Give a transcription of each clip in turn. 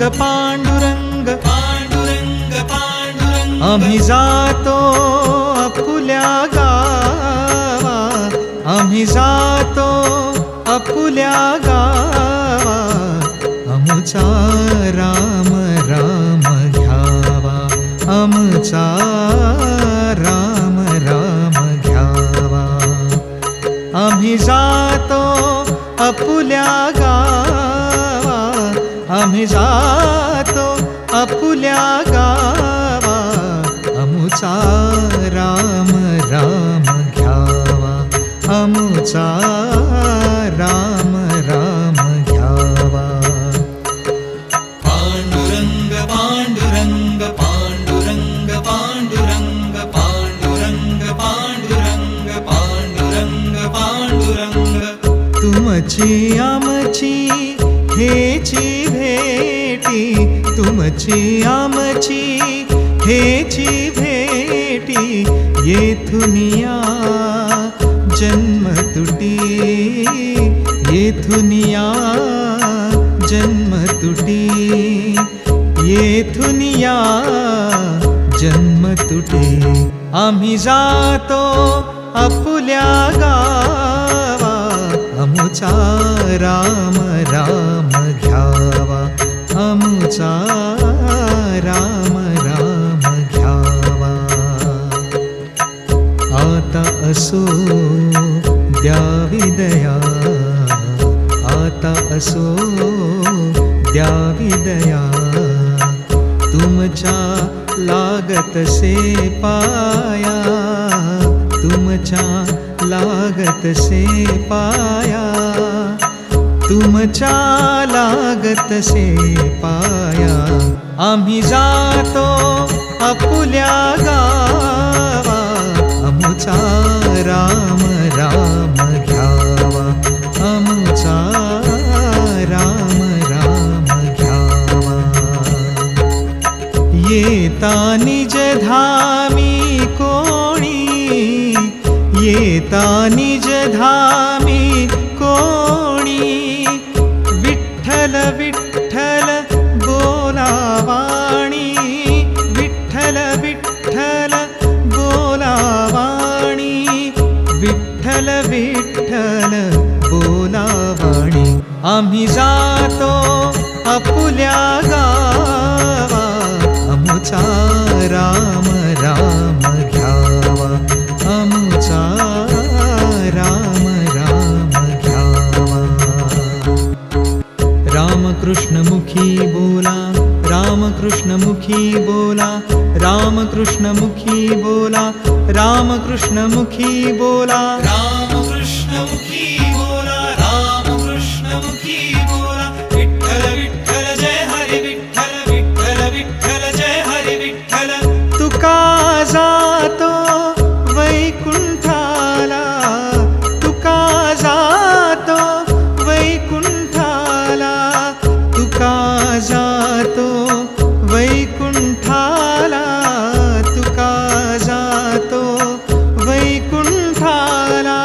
पांडुरंग पांडुरंग पांडुरंग आम्ही जातो आपुल्या गावा, आम्ही जातो आपुल्या गावा, आमचा राम राम घ्यावा, आमचा राम राम घ्यावा. आम्ही जातो आपुल्या गावा, आम्ही जातो आपुल्या गावा, आमचा राम राम घ्यावा, आमचा राम राम घ्यावा. पांडुरंग पांडुरंग पांडुरंग पांडुरंग पांडुरंग पांडुरंग पांडुरंग पांडुरंग. तुमची आमची हेची भेटी, तुमची आमची हेची भेटी, येथुनिया जन्म तुटी, येथुनिया जन्म तुटी, येथुनिया जन्म तुटी. आम्ही जातो आपुल्या गावा, आमचा राम राम घ्यावा, आमचा राम राम घ्यावा. आता असो द्यावी दया, आता असो द्यावी दया, तुमच्या लागतसे पाया, तुमच्या लागतसे पाया, तुमच्या लागतसे पाया. आम्ही जातो आपुल्या गावा, आमचा राम राम घ्यावा, आमचा राम राम घ्यावा. येता निज धामी कोणी, येता निज धामी कोणी, विठ्ठल विठ्ठल बोलावाणी, विठ्ठल विठ्ठल बोलावाणी, विठ्ठल विठ्ठल बोलावाणी. आम्ही जातो आपुल्या गावा, आमचा राम राम घ्यावा, आमचा राम राम घ्यावा. रामकृष्ण मुखी बोला, रामकृष्ण मुखी बोला, रामकृष्ण मुखी बोला, रामकृष्ण मुखी बोला, रामकृष्ण मुखी बोला, रामकृष्ण मुखी बोला. विठ्ठल विठ्ठल जय हरी विठ्ठल, विठ्ठल विठ्ठल जय हरी विठ्ठल. तुका जातो वैकुंठाला, तुका जातो वैकुंठाला, तुका जातो वैकुंठाला, तुका जातो वैकुंठाला.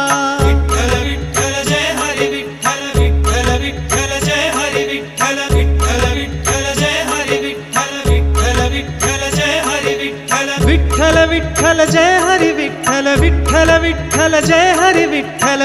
विठ्ठल विठ्ठल जय हरी विठ्ठल, विठ्ठल विठ्ठल जय हरी विठ्ठल, विठ्ठल विठ्ठल जय हरी विठ्ठल, विठ्ठल विठ्ठल जय हरी विठ्ठल. विठ्ठल विठ्ठल जय हरी विठ्ठल, विठ्ठल विठ्ठल जय हरी विठ्ठल.